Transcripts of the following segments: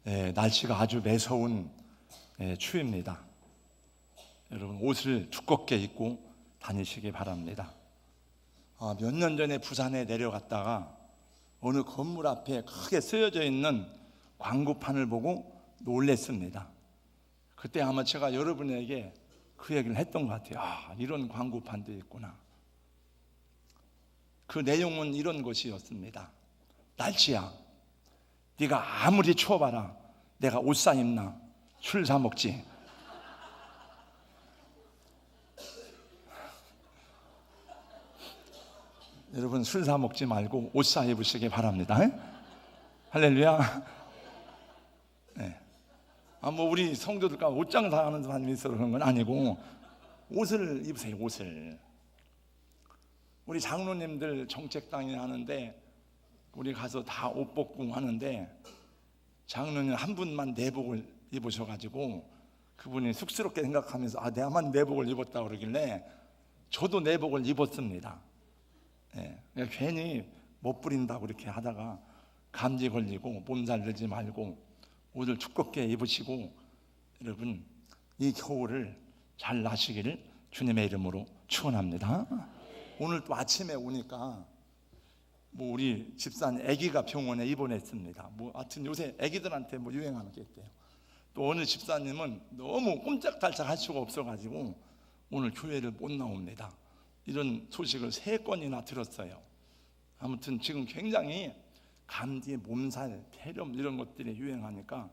날씨가 아주 매서운 추위입니다. 여러분 옷을 두껍게 입고 다니시기 바랍니다. 몇 년 전에 부산에 내려갔다가 어느 건물 앞에 크게 쓰여져 있는 광고판을 보고 놀랬습니다. 그때 아마 제가 여러분에게 그 얘기를 했던 것 같아요. 이런 광고판도 있구나. 그 내용은 이런 것이었습니다. 날씨야, 네가 아무리 추워봐라, 내가 옷 사 입나 술 사 먹지. 여러분 술 사 먹지 말고 옷 사 입으시기 바랍니다. 할렐루야. 우리 성도들과 옷장 사하는 사람이 있어서 그런 건 아니고 옷을 입으세요. 옷을. 우리 장로님들 정책당에 하는데 우리 가서 다 옷 벗고 하는데 장로님 한 분만 내복을 입으셔가지고 그분이 쑥스럽게 생각하면서 내가만 내복을 입었다 그러길래 저도 내복을 입었습니다. 괜히 못 부린다고 이렇게 하다가 감기 걸리고 몸살 들지 말고 옷을 두껍게 입으시고 여러분 이 겨울을 잘 나시기를 주님의 이름으로 축원합니다. 오늘 또 아침에 오니까 우리 집사님 아기가 병원에 입원했습니다. 하여튼 요새 아기들한테 유행하는 게 있대요. 또 어느 집사님은 너무 꼼짝달싹 할 수가 없어가지고 오늘 교회를 못 나옵니다. 이런 소식을 3건이나 들었어요. 아무튼 지금 굉장히 감기, 몸살, 폐렴 이런 것들이 유행하니까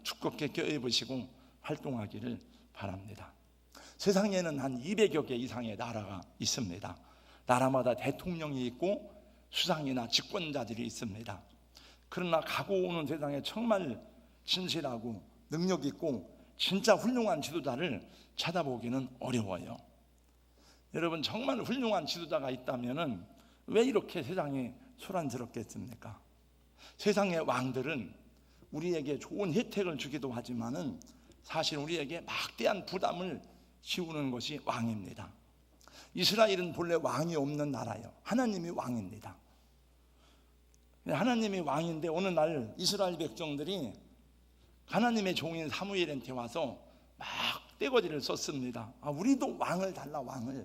두껍게 껴입으시고 활동하기를 바랍니다. 세상에는 한 200여 개 이상의 나라가 있습니다. 나라마다 대통령이 있고 수상이나 집권자들이 있습니다. 그러나 가고 오는 세상에 정말 진실하고 능력 있고 진짜 훌륭한 지도자를 찾아보기는 어려워요. 여러분 정말 훌륭한 지도자가 있다면 왜 이렇게 세상이 소란스럽겠습니까? 세상의 왕들은 우리에게 좋은 혜택을 주기도 하지만은 사실 우리에게 막대한 부담을 지우는 것이 왕입니다. 이스라엘은 본래 왕이 없는 나라예요. 하나님이 왕입니다. 하나님이 왕인데 어느 날 이스라엘 백성들이 하나님의 종인 사무엘한테 와서 막 떼거지를 썼습니다. 우리도 왕을 달라, 왕을.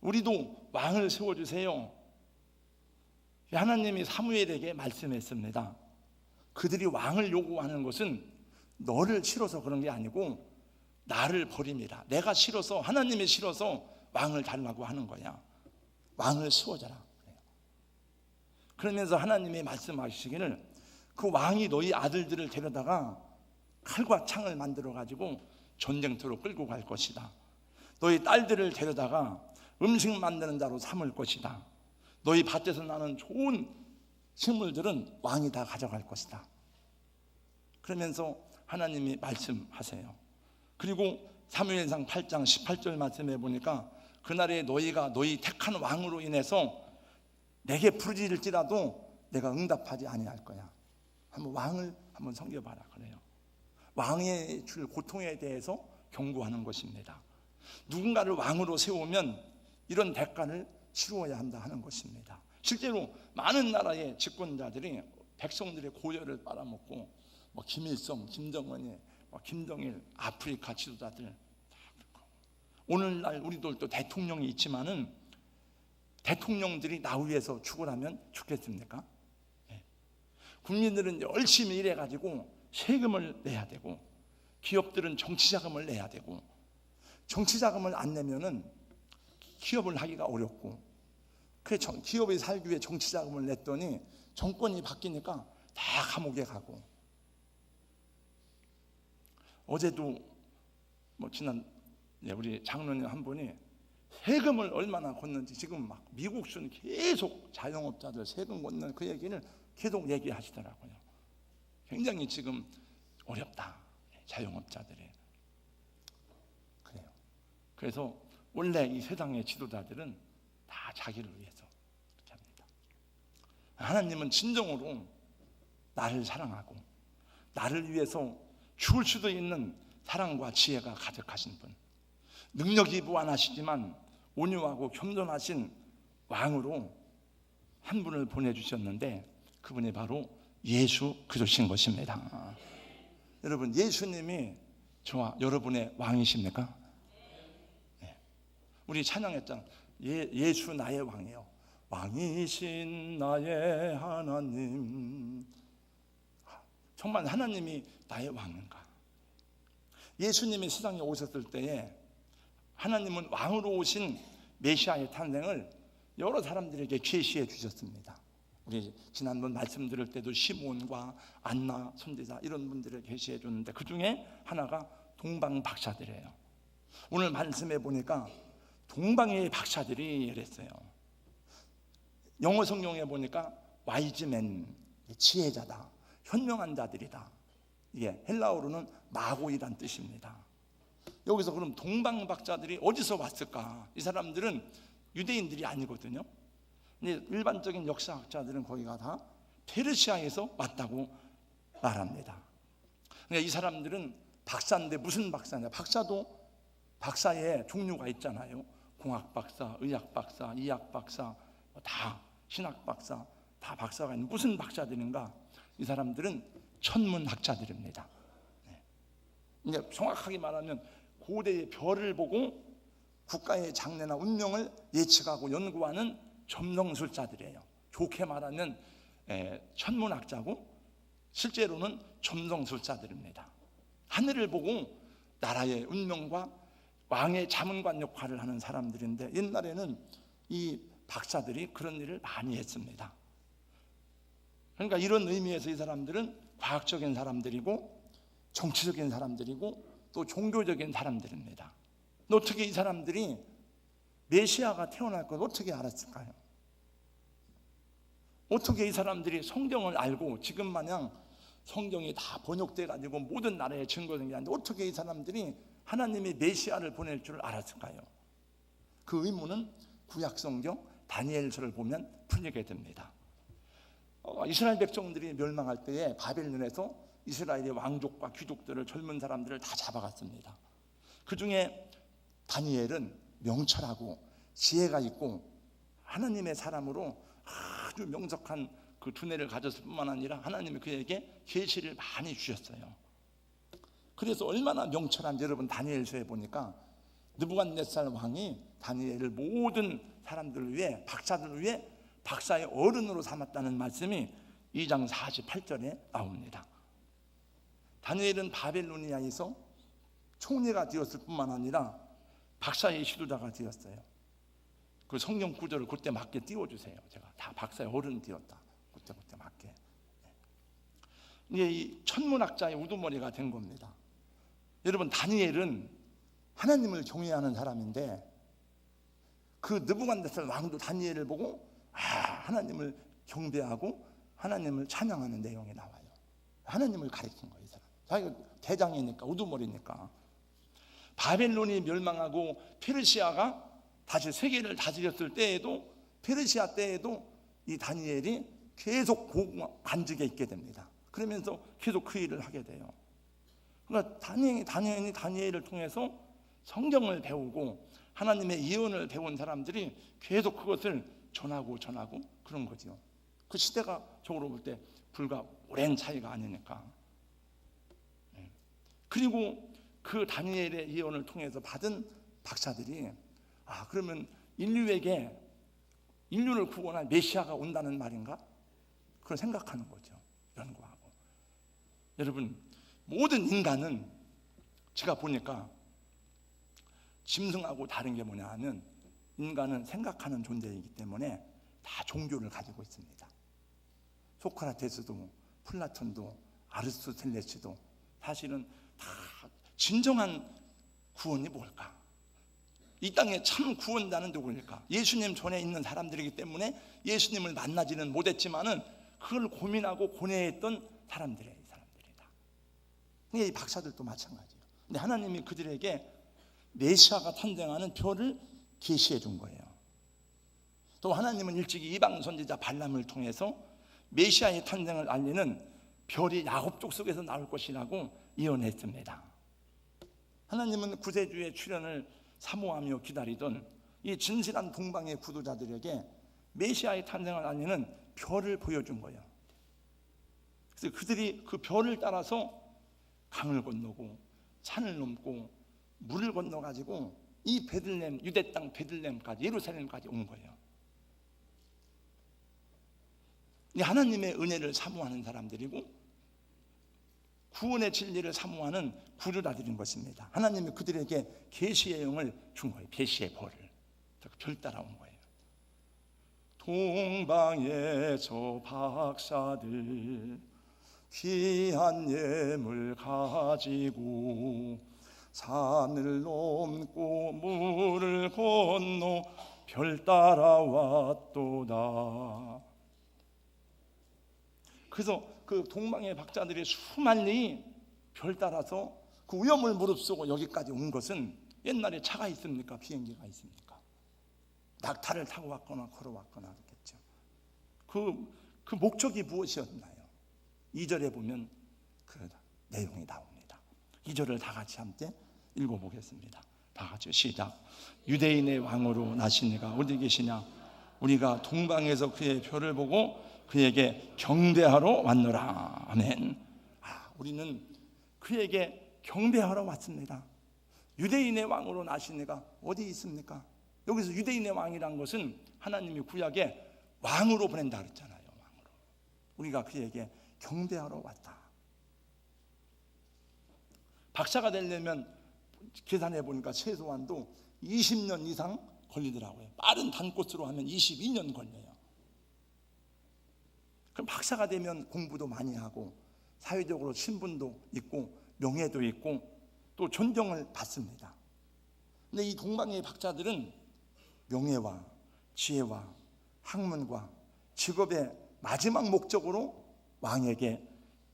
우리도 왕을 세워주세요. 하나님이 사무엘에게 말씀했습니다. 그들이 왕을 요구하는 것은 너를 싫어서 그런 게 아니고 나를 버립니다. 내가 싫어서, 하나님이 싫어서 왕을 달라고 하는 거야. 왕을 세워줘라. 그러면서 하나님이 말씀하시기를 그 왕이 너희 아들들을 데려다가 칼과 창을 만들어 가지고 전쟁터로 끌고 갈 것이다. 너희 딸들을 데려다가 음식 만드는 자로 삼을 것이다. 너희 밭에서 나는 좋은 식물들은 왕이 다 가져갈 것이다. 그러면서 하나님이 말씀하세요. 그리고 사무엘상 8장 18절 말씀해 보니까 그날에 너희가 너희 택한 왕으로 인해서 내게 부르짖을지라도 내가 응답하지 아니할 거야. 한번 왕을 한번 섬겨봐라 그래요. 왕의 줄 고통에 대해서 경고하는 것입니다. 누군가를 왕으로 세우면 이런 대가를 치루어야 한다 하는 것입니다. 실제로 많은 나라의 집권자들이 백성들의 고열을 빨아먹고 김일성, 김정은이, 김정일, 아프리카 지도자들 오늘날 우리들도 대통령이 있지만은 대통령들이 나 위해서 죽으라면 죽겠습니까? 국민들은 열심히 일해가지고 세금을 내야 되고 기업들은 정치자금을 내야 되고 정치자금을 안 내면은 기업을 하기가 어렵고 그래서 기업이 살기 위해 정치자금을 냈더니 정권이 바뀌니까 다 감옥에 가고 어제도 지난 우리 장로님 한 분이 세금을 얼마나 걷는지 지금 미국 순 계속 자영업자들 세금 걷는 그 얘기를 계속 얘기하시더라고요. 굉장히 지금 어렵다 자영업자들이. 그래요. 그래서 원래 이 세상의 지도자들은 다 자기를 위해서 그렇게 합니다. 하나님은 진정으로 나를 사랑하고 나를 위해서 죽을 수도 있는 사랑과 지혜가 가득하신 분, 능력이 무한하시지만 온유하고 겸손하신 왕으로 한 분을 보내주셨는데 그분이 바로 예수 그리스도신 것입니다. 여러분, 예수님이 저와 여러분의 왕이십니까? 네. 우리 찬양했잖아. 예수 나의 왕이요. 왕이신 나의 하나님. 정말 하나님이 나의 왕인가? 예수님이 세상에 오셨을 때에 하나님은 왕으로 오신 메시아의 탄생을 여러 사람들에게 계시해 주셨습니다. 우리 지난번 말씀 들을 때도 시몬과 안나 선지자 이런 분들을 계시해 줬는데 그 중에 하나가 동방 박사들이에요. 오늘 말씀해 보니까 동방의 박사들이 이랬어요. 영어 성경에 보니까 와이즈맨, 지혜자다, 현명한 자들이다. 이게 헬라어로는 마고이란 뜻입니다. 여기서 그럼 동방 박사들이 어디서 왔을까? 이 사람들은 유대인들이 아니거든요. 근데 일반적인 역사학자들은 거기가 다 페르시아에서 왔다고 말합니다. 그러니까 이 사람들은 박사인데 무슨 박사냐? 박사도 박사의 종류가 있잖아요. 공학 박사, 의학 박사, 이학 박사, 다 신학 박사, 다 박사가 있는 무슨 박사들인가? 이 사람들은 천문학자들입니다. 그러니까 정확하게 말하면 고대의 별을 보고 국가의 장래나 운명을 예측하고 연구하는 점성술자들이에요. 좋게 말하면 천문학자고 실제로는 점성술자들입니다. 하늘을 보고 나라의 운명과 왕의 자문관 역할을 하는 사람들인데 옛날에는 이 박사들이 그런 일을 많이 했습니다. 그러니까 이런 의미에서 이 사람들은 과학적인 사람들이고 정치적인 사람들이고 또 종교적인 사람들입니다. 어떻게 이 사람들이 메시아가 태어날 걸 어떻게 알았을까요? 어떻게 이 사람들이 성경을 알고 지금 마냥 성경이 다 번역돼 가지고 모든 나라에 증거된 게 아닌데 어떻게 이 사람들이 하나님의 메시아를 보낼 줄 알았을까요? 그 의문은 구약 성경 다니엘서를 보면 풀리게 됩니다. 이스라엘 백성들이 멸망할 때에 바벨론에서 이스라엘의 왕족과 귀족들을 젊은 사람들을 다 잡아갔습니다. 그 중에 다니엘은 명철하고 지혜가 있고 하나님의 사람으로 아주 명석한 그 두뇌를 가졌을 뿐만 아니라 하나님이 그에게 계시를 많이 주셨어요. 그래서 얼마나 명철한지 여러분 다니엘서에 보니까 느부갓네살 왕이 다니엘을 모든 사람들을 위해 박사들을 위해 박사의 어른으로 삼았다는 말씀이 2장 48절에 나옵니다. 다니엘은 바벨로니아에서 총리가 되었을 뿐만 아니라 박사의 지도자가 되었어요. 그 성경 구절을 그때 맞게 띄워주세요. 제가 다 박사의 어른 되었다. 그때 맞게. 이게 이 천문학자의 우두머리가 된 겁니다. 여러분 다니엘은 하나님을 경외하는 사람인데 그 느부갓네살 왕도 다니엘을 보고 하나님을 경배하고 하나님을 찬양하는 내용이 나와요. 하나님을 가리킨 거예요. 이 사람. 자기가 대장이니까 우두머리니까. 바벨론이 멸망하고 페르시아가 다시 세계를 다스렸을 때에도 페르시아 때에도 이 다니엘이 계속 관직에 있게 됩니다. 그러면서 계속 그 일을 하게 돼요. 그러니까 다니엘을 통해서 성경을 배우고 하나님의 예언을 배운 사람들이 계속 그것을 전하고 그런 거죠. 그 시대가 적으로 볼 때 불과 오랜 차이가 아니니까. 그리고 그 다니엘의 예언을 통해서 받은 박사들이 그러면 인류를 구원할 메시아가 온다는 말인가? 그걸 생각하는 거죠. 연구하고. 여러분 모든 인간은 제가 보니까 짐승하고 다른 게 뭐냐 하면 인간은 생각하는 존재이기 때문에 다 종교를 가지고 있습니다. 소크라테스도 플라톤도 아리스토텔레스도 사실은 다 진정한 구원이 뭘까? 이 땅에 참 구원자는 누구일까? 예수님 전에 있는 사람들이기 때문에 예수님을 만나지는 못했지만은 그걸 고민하고 고뇌했던 사람들이에요. 이 사람들이다. 이 박사들도 마찬가지예요. 근데 하나님이 그들에게 메시아가 탄생하는 별을 계시해 준 거예요. 또 하나님은 일찍이 이방 선지자 발람을 통해서 메시아의 탄생을 알리는 별이 야곱 족속에서 나올 것이라고 예언했습니다. 하나님은 구세주의 출현을 사모하며 기다리던 이 진실한 동방의 구도자들에게 메시아의 탄생을 알리는 별을 보여준 거예요. 그래서 그들이 그 별을 따라서 강을 건너고 산을 넘고 물을 건너가지고 이 베들레헴, 유대 땅 베들레헴까지, 예루살렘까지 온 거예요. 이 하나님의 은혜를 사모하는 사람들이고 구원의 진리를 사모하는 구주자들인 것입니다. 하나님이 그들에게 계시의 영을 준 거예요. 계시의 벌을. 별 따라온 거예요. 동방의 저 박사들 귀한 예물 가지고 산을 넘고 물을 건너 별 따라왔도다. 그래서 그 동방의 박사들이 수만리 별 따라서 그 위험을 무릅쓰고 여기까지 온 것은 옛날에 차가 있습니까? 비행기가 있습니까? 낙타를 타고 왔거나 걸어왔거나 그렇겠죠. 그 목적이 무엇이었나요? 2절에 보면 그 내용이 나옵니다. 2절을 다 같이 함께 읽어보겠습니다. 다 같이 시작. 유대인의 왕으로 나신 이가 어디 계시냐? 우리가 동방에서 그의 별을 보고 그에게 경배하러 왔노라. 아멘. 우리는 그에게 경배하러 왔습니다. 유대인의 왕으로 나신 이가 어디 있습니까? 여기서 유대인의 왕이란 것은 하나님이 구약에 왕으로 보낸다 그랬잖아요. 왕으로. 우리가 그에게 경배하러 왔다. 박사가 되려면 계산해 보니까 최소한도 20년 이상 걸리더라고요. 빠른 단꽃으로 하면 22년 걸려요. 그럼 박사가 되면 공부도 많이 하고 사회적으로 신분도 있고 명예도 있고 또 존경을 받습니다. 근데 이 동방의 박사들은 명예와 지혜와 학문과 직업의 마지막 목적으로 왕에게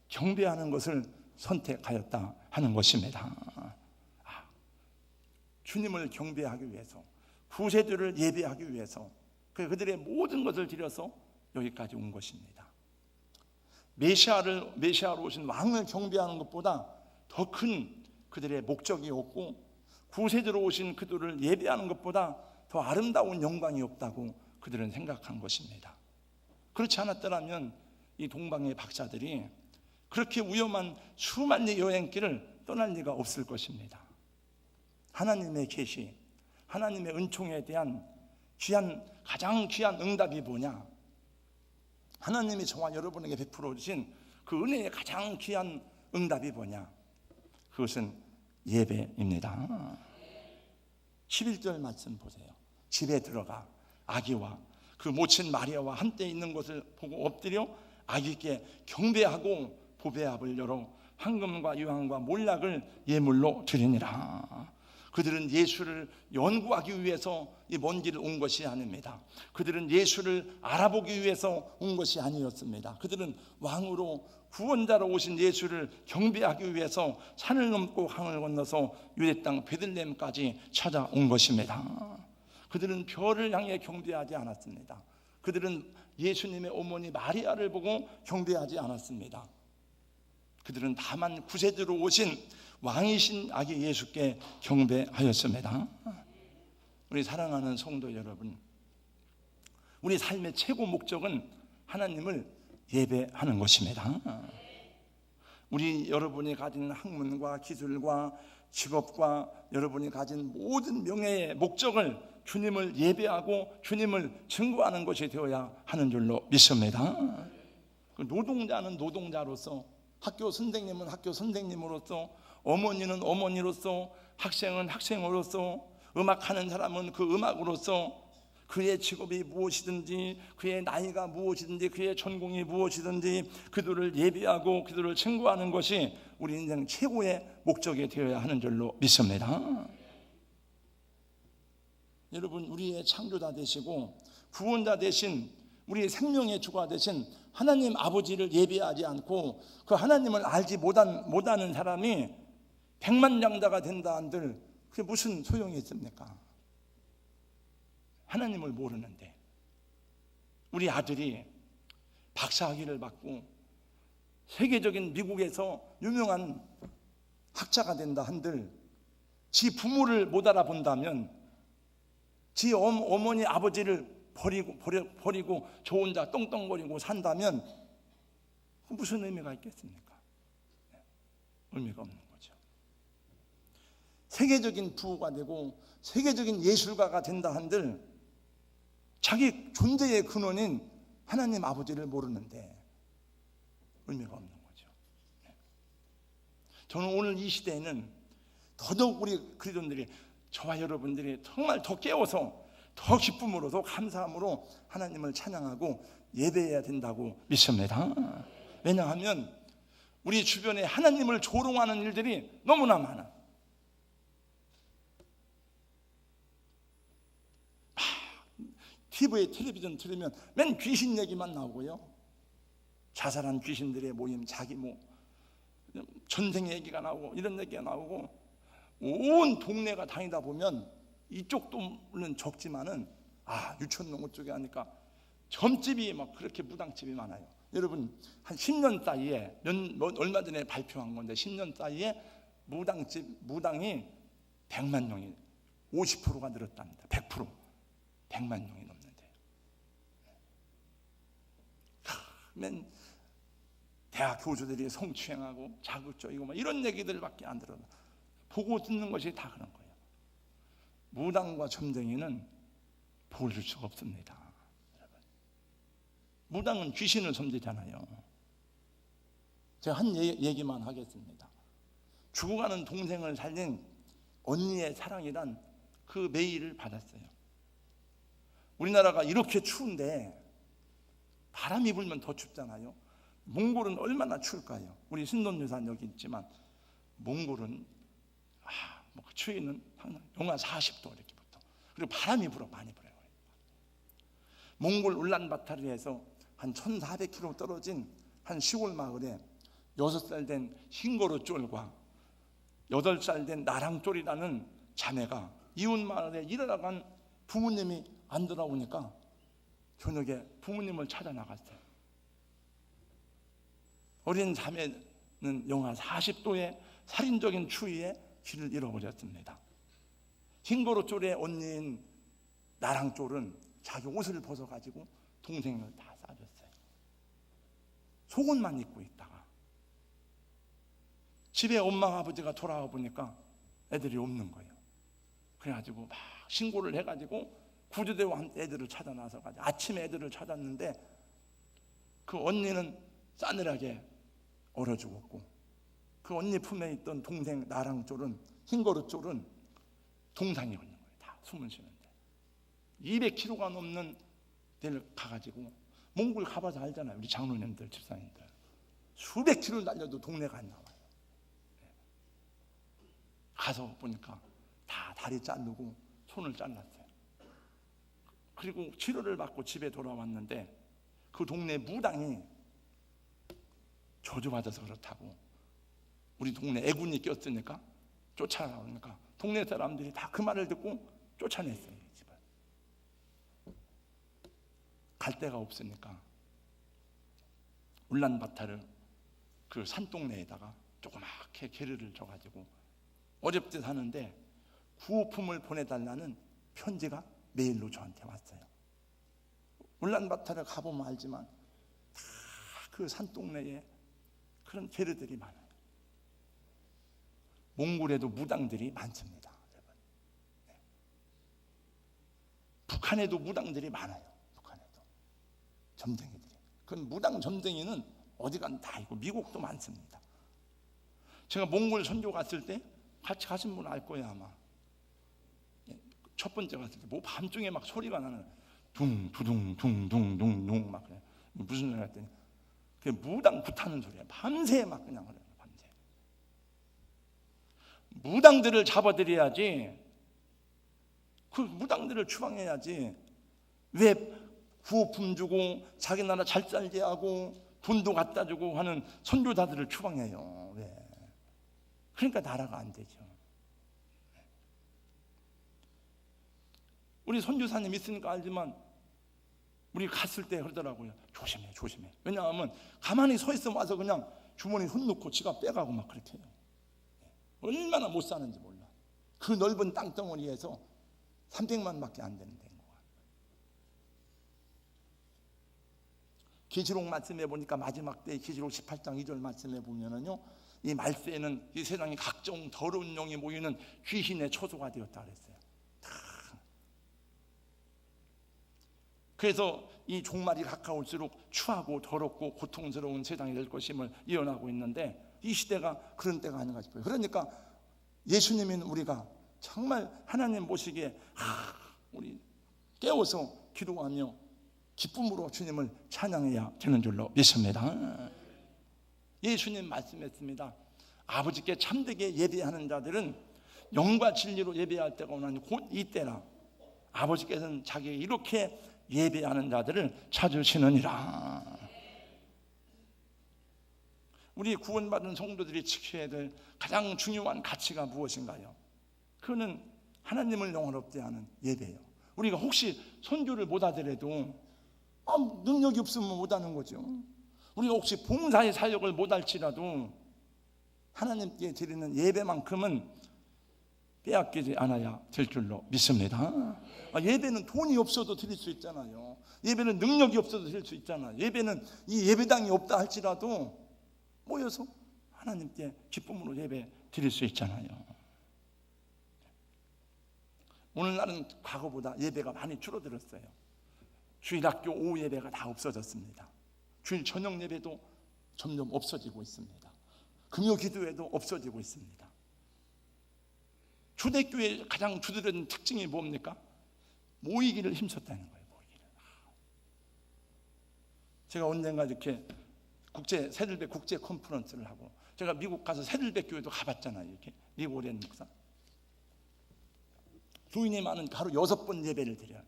경배하는 것을 선택하였다 하는 것입니다. 주님을 경배하기 위해서, 구세주를 예배하기 위해서 그들의 모든 것을 들여서 여기까지 온 것입니다. 메시아로 오신 왕을 경배하는 것보다 더 큰 그들의 목적이 없고, 구세주로 오신 그들을 예배하는 것보다 더 아름다운 영광이 없다고 그들은 생각한 것입니다. 그렇지 않았더라면 이 동방의 박사들이 그렇게 위험한 수만리 여행길을 떠날 리가 없을 것입니다. 하나님의 계시, 하나님의 은총에 대한 가장 귀한 응답이 뭐냐? 하나님이 저와 여러분에게 베풀어 주신 그 은혜의 가장 귀한 응답이 뭐냐? 그것은 예배입니다. 11절 말씀 보세요. 집에 들어가 아기와 그 모친 마리아와 한때 있는 것을 보고 엎드려 아기께 경배하고 보배압을 열어 황금과 유황과 몰락을 예물로 드리니라. 그들은 예수를 연구하기 위해서 이 먼 길을 온 것이 아닙니다. 그들은 예수를 알아보기 위해서 온 것이 아니었습니다. 그들은 왕으로 구원자로 오신 예수를 경배하기 위해서 산을 넘고 강을 건너서 유대 땅 베들레헴까지 찾아온 것입니다. 그들은 별을 향해 경배하지 않았습니다. 그들은 예수님의 어머니 마리아를 보고 경배하지 않았습니다. 그들은 다만 구세주로 오신 왕이신 아기 예수께 경배하였습니다. 우리 사랑하는 성도 여러분, 우리 삶의 최고 목적은 하나님을 예배하는 것입니다. 우리 여러분이 가진 학문과 기술과 직업과 여러분이 가진 모든 명예의 목적을 주님을 예배하고 주님을 증거하는 것이 되어야 하는 줄로 믿습니다. 노동자는 노동자로서, 학교 선생님은 학교 선생님으로서, 어머니는 어머니로서, 학생은 학생으로서, 음악하는 사람은 그 음악으로서, 그의 직업이 무엇이든지, 그의 나이가 무엇이든지, 그의 전공이 무엇이든지 그들을 예배하고 그들을 증거하는 것이 우리 인생 최고의 목적이 되어야 하는 줄로 믿습니다. 여러분, 우리의 창조자 되시고 구원자 되신, 우리의 생명의 주가 되신 하나님 아버지를 예배하지 않고 그 하나님을 알지 못하는 사람이 백만장자가 된다 한들 그게 무슨 소용이 있습니까? 하나님을 모르는데. 우리 아들이 박사학위를 받고 세계적인 미국에서 유명한 학자가 된다 한들 지 부모를 못 알아본다면, 지 어머니 아버지를 버리고 저 혼자 똥똥거리고 산다면 무슨 의미가 있겠습니까? 의미가 없는 거죠. 세계적인 부호가 되고 세계적인 예술가가 된다 한들 자기 존재의 근원인 하나님 아버지를 모르는데 의미가 없는 거죠. 저는 오늘 이 시대에는 더더욱 우리 그리스도인들이, 저와 여러분들이 정말 더 깨워서 더 기쁨으로 더 감사함으로 하나님을 찬양하고 예배해야 된다고 믿습니다. 왜냐하면 우리 주변에 하나님을 조롱하는 일들이 너무나 많아. TV에 텔레비전 틀으면 맨 귀신 얘기만 나오고요, 자살한 귀신들의 모임, 자기 전생 얘기가 나오고 이런 얘기가 나오고, 온 동네가 다니다 보면 이쪽 동은 적지만은 유천농구 쪽에 하니까 점집이 막 그렇게 무당집이 많아요. 여러분, 한 10년 사이에 얼마 전에 발표한 건데 10년 사이에 무당이 100만 명이 50%가 늘었답니다. 100% 100만 명이 넘는데, 맨 대학 교수들이 성추행하고 자극적이고 이런 얘기들밖에 안 들어요. 보고 듣는 것이 다 그런 거예요. 무당과 점쟁이는 복을 줄 수가 없습니다. 무당은 귀신을 섬기잖아요. 제가 한 얘기만 하겠습니다. 죽어가는 동생을 살린 언니의 사랑이란 그 메일을 받았어요. 우리나라가 이렇게 추운데 바람이 불면 더 춥잖아요. 몽골은 얼마나 추울까요? 우리 신돈유산 여기 있지만 몽골은 그 추위는 항상 영하 40도 이렇게 붙어. 그리고 바람이 불어, 많이 불어요. 몽골 울란바타르에서 한 1400km 떨어진 한 시골 마을에 6살 된 흰거루 쫄과 8살 된 나랑쫄이라는 자매가 이웃 마을에 일하러 부모님이 안 돌아오니까 저녁에 부모님을 찾아 나갔어요. 어린 자매는 영하 40도의 살인적인 추위에 길을 잃어버렸습니다. 흰거루 쫄의 언니인 나랑쫄은 자기 옷을 벗어가지고 동생을 다 싸줬어요. 속옷만 입고 있다가 집에 엄마 아버지가 돌아와 보니까 애들이 없는 거예요. 그래가지고 막 신고를 해가지고 구조대와 함께 애들을 찾아 나서가지고 아침에 애들을 찾았는데 그 언니는 싸늘하게 얼어 죽었고, 그 언니 품에 있던 동생 나랑쫄은, 흰거루 쫄은 동상이 있는 거예요. 다 숨을 쉬는데 200km가 넘는 데를 가가지고, 몽골 가봐서 알잖아요. 우리 장로님들, 집사님들 수백 킬로 달려도 동네가 안 나와요. 가서 보니까 다 다리 자르고 손을 잘랐어요. 그리고 치료를 받고 집에 돌아왔는데 그 동네 무당이 저주받아서 그렇다고 우리 동네 애군이 꼈으니까 쫓아나오니까 동네 사람들이 다 그 말을 듣고 쫓아냈어요. 이 집을 갈 데가 없으니까 울란바타르 그 산동네에다가 조그맣게 게르를 줘가지고 어렵게 사는데 구호품을 보내달라는 편지가 메일로 저한테 왔어요. 울란바타르 가보면 알지만 다 그 산동네에 그런 게르들이 많아요. 몽골에도 무당들이 많습니다. 여러분. 네. 북한에도 무당들이 많아요. 북한에도 점쟁이들이. 그 무당 점쟁이는 어디 가나 다 있고 미국도 많습니다. 제가 몽골 선교 갔을 때 같이 가신 분 알 거예요 아마. 첫 번째 갔을 때 뭐 밤중에 막 소리가 나는 둥두둥 둥둥둥둥 막 그래. 무슨 소리 했더니 그 무당 굿하는 소리야. 밤새 막 그냥 그래요. 밤새. 무당들을 잡아들여야지. 그 무당들을 추방해야지. 왜 구호품 주고 자기 나라 잘 살게 하고 돈도 갖다 주고 하는 선교사들을 추방해요. 왜? 그러니까 나라가 안 되죠. 우리 선교사님 있으니까 알지만 우리 갔을 때 그러더라고요. 조심해 조심해. 왜냐하면 가만히 서 있으면 와서 그냥 주머니 손 넣고 지갑 빼가고 막 그렇게 해요. 얼마나 못 사는지 몰라. 그 넓은 땅덩어리에서 300만밖에 안 되는 데인 거야. 계시록 말씀해 보니까 마지막 때 계시록 18장 2절 말씀해 보면은요, 이 말세에는 이 세상에 각종 더러운 영이 모이는 귀신의 초소가 되었다 그랬어요. 그래서 이 종말이 가까울수록 추하고 더럽고 고통스러운 세상이 될 것임을 예언하고 있는데, 이 시대가 그런 때가 아닌가 싶어요. 그러니까 예수님인 우리가 정말 하나님 보시기에 우리 깨워서 기도하며 기쁨으로 주님을 찬양해야 되는 줄로 믿습니다. 예수님 말씀했습니다. 아버지께 참되게 예배하는 자들은 영과 진리로 예배할 때가 오나니 곧 이때라. 아버지께서는 자기에게 이렇게 예배하는 자들을 찾으시느니라. 우리 구원받은 성도들이 지켜야 될 가장 중요한 가치가 무엇인가요? 그거는 하나님을 영원롭게 하는 예배예요. 우리가 혹시 선교를 못 하더라도 능력이 없으면 못 하는 거죠. 우리가 혹시 봉사의 사역을 못 할지라도 하나님께 드리는 예배만큼은 빼앗기지 않아야 될 줄로 믿습니다. 예배는 돈이 없어도 드릴 수 있잖아요. 예배는 능력이 없어도 드릴 수 있잖아요. 예배는 이 예배당이 없다 할지라도 모여서 하나님께 기쁨으로 예배 드릴 수 있잖아요. 오늘날은 과거보다 예배가 많이 줄어들었어요. 주일학교 오후 예배가 다 없어졌습니다. 주일 저녁 예배도 점점 없어지고 있습니다. 금요 기도회도 없어지고 있습니다. 초대교회의 가장 주된 특징이 뭡니까? 모이기를 힘썼다는 거예요. 모이기를. 제가 언젠가 이렇게 세들백 국제 컨퍼런스를 하고, 제가 미국 가서 세들백 교회도 가봤잖아요. 이렇게 미국 오랜 목사. 교인이 많은 하루 6번 예배를 드려요.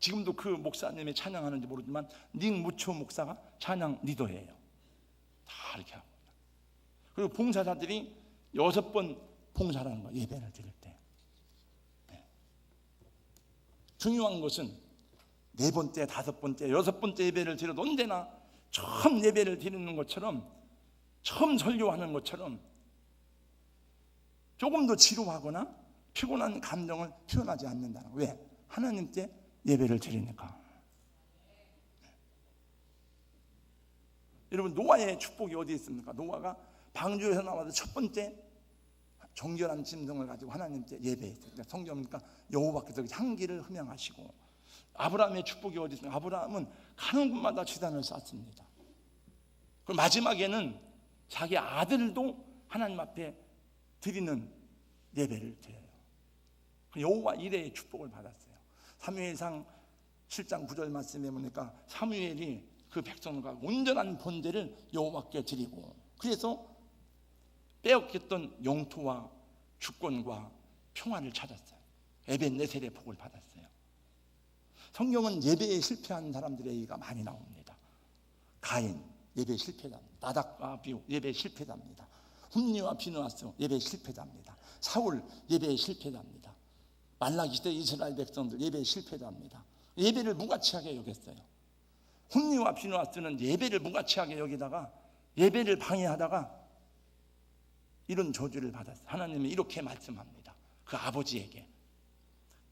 지금도 그 목사님이 찬양하는지 모르지만 닉 무초 목사가 찬양 리더예요. 다 이렇게 하고. 그리고 봉사자들이 6번 봉사라는 거예요. 예배를 드릴 때. 중요한 것은 4번째, 5번째, 6번째 예배를 드려도 언제나 처음 예배를 드리는 것처럼, 처음 설교하는 것처럼 조금 더 지루하거나 피곤한 감정을 표현하지 않는다는 거예요. 왜? 하나님께 예배를 드리니까. 여러분, 노아의 축복이 어디 있습니까? 노아가 방주에서 나와서 첫 번째 정결한 짐승을 가지고 하나님께 예배했어요. 그러니까 성경이니까 여호와께서 향기를 흠양하시고. 아브라함의 축복이 어디 있습니까? 아브라함은 가는 곳마다 제단을 쌓습니다. 그리고 마지막에는 자기 아들도 하나님 앞에 드리는 예배를 드려요. 여호와 이레의 축복을 받았어요. 사무엘상 7장 9절 말씀에 보니까 사무엘이 그 백성과 온전한 번제를 여호와께 드리고, 그래서 빼앗겼던 영토와 주권과 평화를 찾았어요. 에벤네셀의 복을 받았어요. 성경은 예배에 실패한 사람들의 얘기가 많이 나옵니다. 가인 예배 실패자입니다. 나답과 아비후 예배 실패자입니다. 훔니와 비느하스 예배 실패자입니다. 사울 예배 실패자입니다. 말라기 시대 이스라엘 백성들 예배 실패자입니다. 예배를 무가치하게 여겼어요. 훔니와 비느하스는 예배를 무가치하게 여기다가 예배를 방해하다가 이런 저주를 받았어요. 하나님이 이렇게 말씀합니다. 그 아버지에게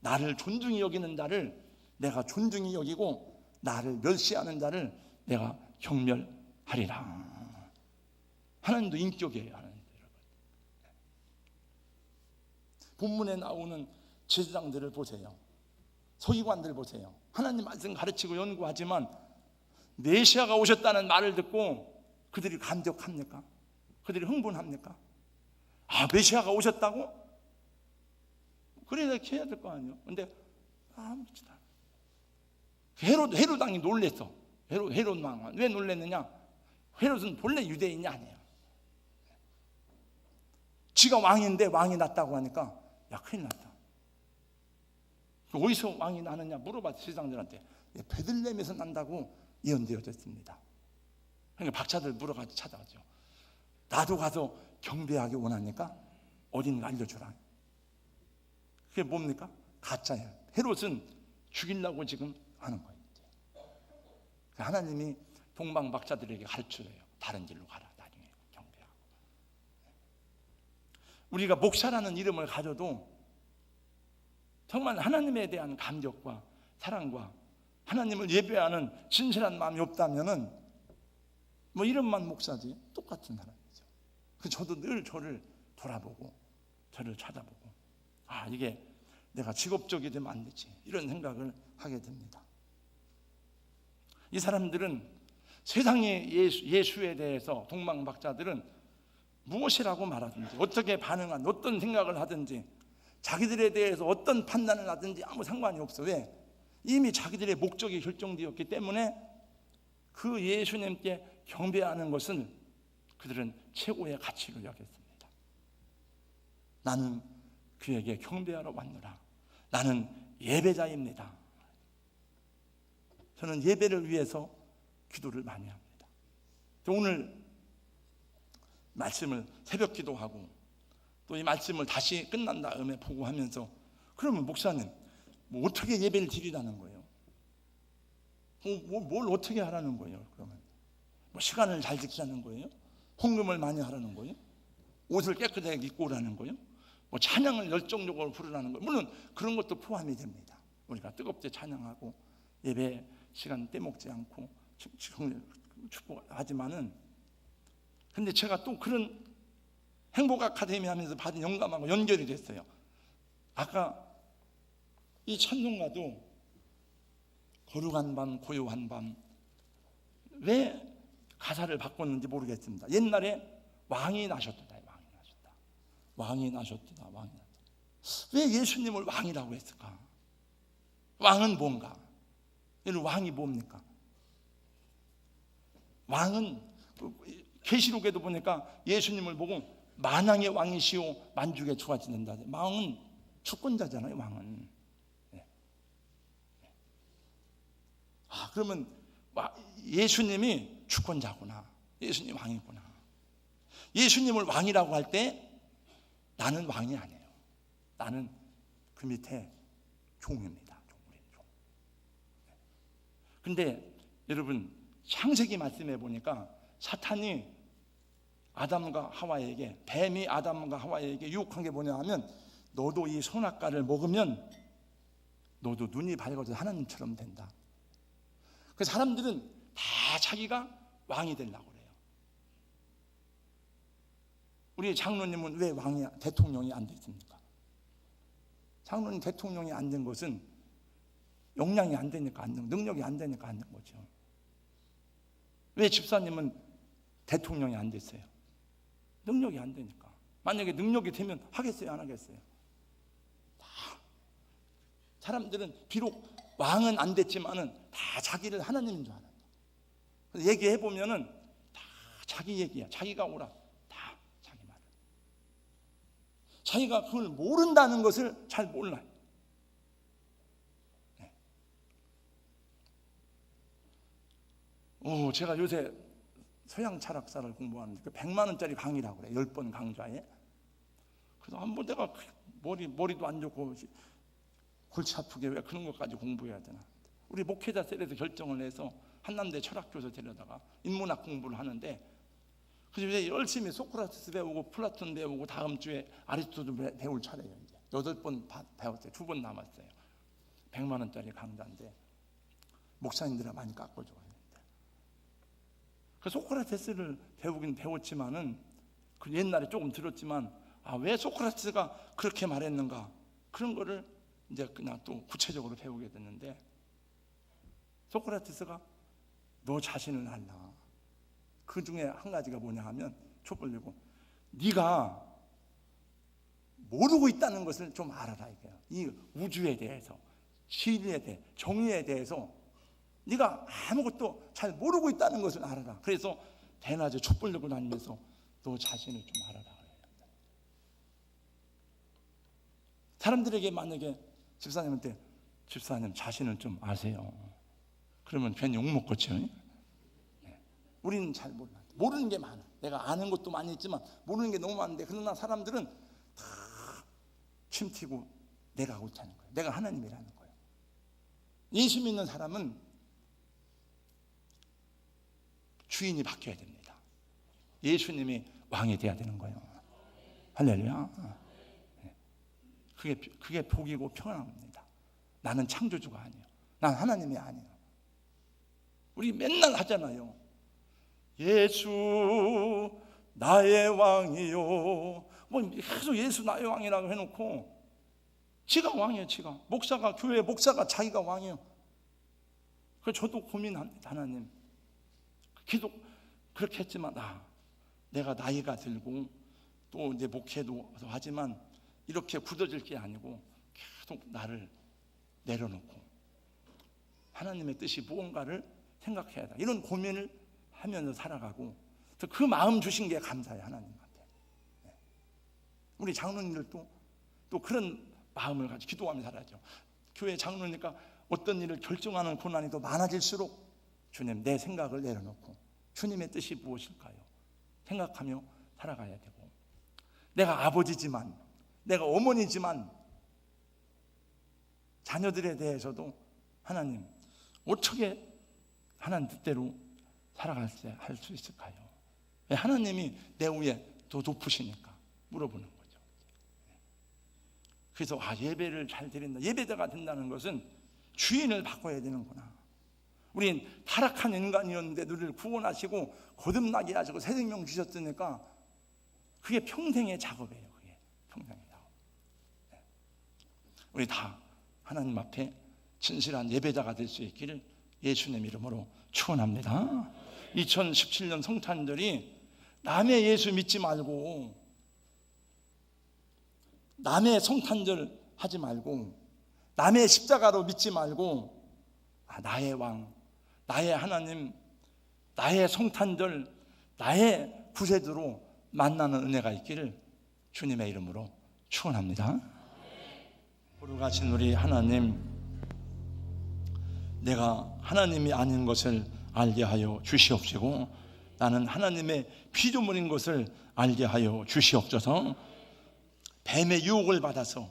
나를 존중히 여기는 자를 내가 존중히 여기고 나를 멸시하는 자를 내가 경멸하리라. 하나님도 인격이에요. 하나님도. 본문에 나오는 제사장들을 보세요. 서기관들 보세요. 하나님 말씀 가르치고 연구하지만 메시아가 오셨다는 말을 듣고 그들이 감격합니까? 그들이 흥분합니까? 메시아가 오셨다고? 그래야 해야 될 거 아니에요. 근데 아무렇지도 않아요. 헤롯 왕이 놀랬어. 헤롯 왕은 왜 놀랬느냐? 헤롯은 본래 유대인이 아니에요. 지가 왕인데 왕이 났다고 하니까 야, 큰일 났다. 어디서 왕이 나느냐 물어봤어요. 세상들한테. 베들레헴에서 난다고 예언되어졌습니다. 그러니까 박사들 물어가지고 찾아가죠. 나도 가서 경배하기 원하니까 어딘가 알려주라. 그게 뭡니까? 가짜예요. 헤롯은 죽이려고 지금 하는 거예요. 하나님이 동방 박사들에게 가르쳐줘요. 다른 길로 가라. 나중에 경배하고. 우리가 목사라는 이름을 가져도 정말 하나님에 대한 감격과 사랑과 하나님을 예배하는 진실한 마음이 없다면은 뭐 이름만 목사지 똑같은 사람이죠. 저도 늘 저를 돌아보고 저를 쳐다보고 이게 내가 직업적이 되면 안 되지, 이런 생각을 하게 됩니다. 이 사람들은 세상의 예수에 대해서 동방박자들은 무엇이라고 말하든지 어떻게 반응한 어떤 생각을 하든지 자기들에 대해서 어떤 판단을 하든지 아무 상관이 없어. 왜? 이미 자기들의 목적이 결정되었기 때문에 그 예수님께 경배하는 것은 그들은 최고의 가치로 여겼습니다. 나는 그에게 경배하러 왔노라. 나는 예배자입니다. 저는 예배를 위해서 기도를 많이 합니다. 오늘 말씀을 새벽 기도하고 또 이 말씀을 다시 끝난 다음에 보고 하면서, 그러면 목사님 뭐 어떻게 예배를 드리라는 거예요? 뭘 어떻게 하라는 거예요? 그러면 뭐 시간을 잘 지키라는 거예요? 헌금을 많이 하라는 거예요? 옷을 깨끗하게 입고 오라는 거예요? 뭐 찬양을 열정적으로 부르라는 거예요? 물론 그런 것도 포함이 됩니다. 우리가 뜨겁게 찬양하고 예배 시간 떼먹지 않고 축복하지만은, 근데 제가 또 그런 행복 아카데미 하면서 받은 영감하고 연결이 됐어요. 아까 이 찬송가도 거룩한 밤, 고요한 밤, 왜 가사를 바꿨는지 모르겠습니다. 옛날에 왕이 나셨다, 왕이 나셨다. 왜 예수님을 왕이라고 했을까? 왕은 뭔가? 왕이 뭡니까? 왕은 계시록에도 보니까 예수님을 보고 만왕의 왕이시오 만주에 주어지는다. 왕은 주권자잖아요. 왕은. 그러면 예수님이 주권자구나, 예수님 왕이구나. 예수님을 왕이라고 할 때 나는 왕이 아니에요. 나는 그 밑에 종입니다. 종. 근데 여러분, 창세기 말씀해 보니까 사탄이 아담과 하와에게, 뱀이 아담과 하와에게 유혹한 게 뭐냐 하면, 너도 이 선악과를 먹으면 너도 눈이 밝아져 하나님처럼 된다. 그 사람들은 다 자기가 왕이 되려고 그래요. 우리 장로님은 왜 대통령이 안 됐습니까? 장로님 대통령이 안 된 것은 역량이 안 되니까 안 된, 능력이 안 되니까 안 된 거죠. 왜 집사님은 대통령이 안 됐어요? 능력이 안 되니까. 만약에 능력이 되면 하겠어요, 안 하겠어요? 사람들은 비록 왕은 안 됐지만은 다 자기를 하나님인 줄 알아요. 그래서 얘기해 보면은 다 자기 얘기야. 자기가 오라. 다 자기 말. 자기가 그걸 모른다는 것을 잘 몰라요. 제가 요새 서양 철학사를 공부하는데 100만 원짜리 강의라고 그래. 10번 강좌에. 그래서 한번 내가 머리도 안 좋고 골치 아프게 왜 그런 것까지 공부해야 되나. 우리 목회자 셀에서 결정을 해서 한남대 철학교에서 데려다가 인문학 공부를 하는데, 그래서 열심히 소크라테스 배우고 플라톤 배우고 다음 주에 아리스토텔 배울 차례예요. 이제 8번 배웠어요. 2번 남았어요. 100만 원짜리 강좌인데 목사님들이 많이 깎아줘요. 그 소크라테스를 배우긴 배웠지만은, 그 옛날에 조금 들었지만, 왜 소크라테스가 그렇게 말했는가, 그런 거를 이제 그냥 또 구체적으로 배우게 됐는데, 소크라테스가 너 자신을 알라. 그 중에 한 가지가 뭐냐 하면, 촛불 들고 네가 모르고 있다는 것을 좀 알아라 이거예요. 이 우주에 대해서, 진리에 대해, 정의에 대해서 네가 아무것도 잘 모르고 있다는 것을 알아라. 그래서 대낮에 촛불 들고 다니면서 너 자신을 좀 알아라. 사람들에게 만약에 집사님한테 집사님 자신을 좀 아세요, 그러면 괜히 욕먹겠죠. 우리는 잘 몰라. 모르는 게 많아. 내가 아는 것도 많이 있지만 모르는 게 너무 많은데, 그러나 사람들은 다 침튀고 내가 옳다는 거예요. 내가 하나님이라는 거예요. 예수 믿는 사람은 주인이 바뀌어야 됩니다. 예수님이 왕이 돼야 되는 거예요. 할렐루야. 그게 복이고 평안합니다. 나는 창조주가 아니에요. 난 하나님이 아니에요. 우리 맨날 하잖아요. 예수 나의 왕이요. 뭐 계속 예수 나의 왕이라고 해놓고 지가 왕이에요. 지가 목사가, 교회 목사가 자기가 왕이에요. 그래서 저도 고민합니다. 하나님, 기도 그렇게 했지만 내가 나이가 들고 또 내 목회도 하지만 이렇게 굳어질 게 아니고 계속 나를 내려놓고 하나님의 뜻이 무언가를 생각해야 돼. 이런 고민을 하면서 살아가고, 그 마음 주신 게 감사해요. 하나님한테. 우리 장로님들도 또 그런 마음을 가지고 기도하며 살아야죠. 교회 장로니까 어떤 일을 결정하는 고난이 더 많아질수록 주님, 내 생각을 내려놓고 주님의 뜻이 무엇일까요? 생각하며 살아가야 되고, 내가 아버지지만, 내가 어머니지만 자녀들에 대해서도 하나님, 어떻게 하나님 뜻대로 살아갈 수 있을까요? 하나님이 내 위에 더 높으시니까 물어보는 거죠. 그래서 예배를 잘 드린다, 예배자가 된다는 것은 주인을 바꿔야 되는구나. 우린 타락한 인간이었는데 우리를 구원하시고 거듭나게 하시고 새 생명 주셨으니까 그게 평생의 작업이에요. 그게 평생의 작업. 우리 다 하나님 앞에 진실한 예배자가 될 수 있기를 예수님 이름으로 축원합니다. 2017년 성탄절이 남의 예수 믿지 말고, 남의 성탄절 하지 말고, 남의 십자가로 믿지 말고, 나의 왕, 나의 하나님, 나의 성탄절, 나의 구세주로 만나는 은혜가 있기를 주님의 이름으로 축원합니다. 거룩하신 우리 하나님, 내가 하나님이 아닌 것을 알게 하여 주시옵시고, 나는 하나님의 피조물인 것을 알게 하여 주시옵소서. 뱀의 유혹을 받아서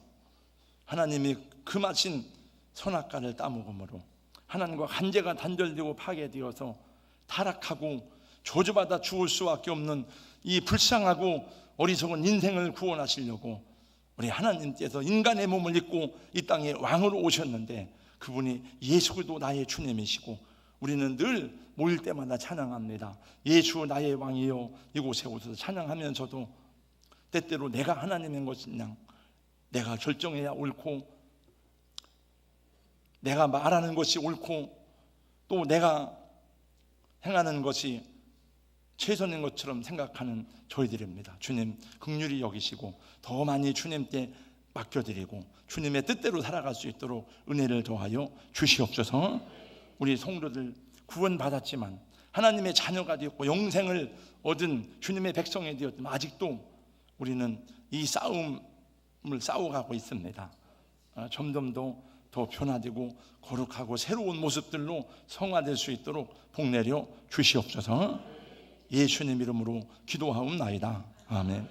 하나님이 금하신 선악과를 따먹음으로 하나님과 관계가 단절되고 파괴되어서 타락하고 저주받아 죽을 수밖에 없는 이 불쌍하고 어리석은 인생을 구원하시려고 우리 하나님께서 인간의 몸을 입고 이 땅에 왕으로 오셨는데, 그분이 예수 그리스도 나의 주님이시고, 우리는 늘 모일 때마다 찬양합니다. 예수 나의 왕이요, 이곳에 오셔서 찬양하면서도 때때로 내가 하나님인 것이냐, 내가 결정해야 옳고, 내가 말하는 것이 옳고, 또 내가 행하는 것이 최선인 것처럼 생각하는 저희들입니다. 주님 긍휼히 여기시고 더 많이 주님께 맡겨드리고 주님의 뜻대로 살아갈 수 있도록 은혜를 더하여 주시옵소서. 우리 성도들 구원받았지만 하나님의 자녀가 되었고 영생을 얻은 주님의 백성이 되었지만 아직도 우리는 이 싸움을 싸워가고 있습니다. 점점 더 변화되고 거룩하고 새로운 모습들로 성화될 수 있도록 복내려 주시옵소서. 예수님 이름으로 기도하옵나이다. 아멘.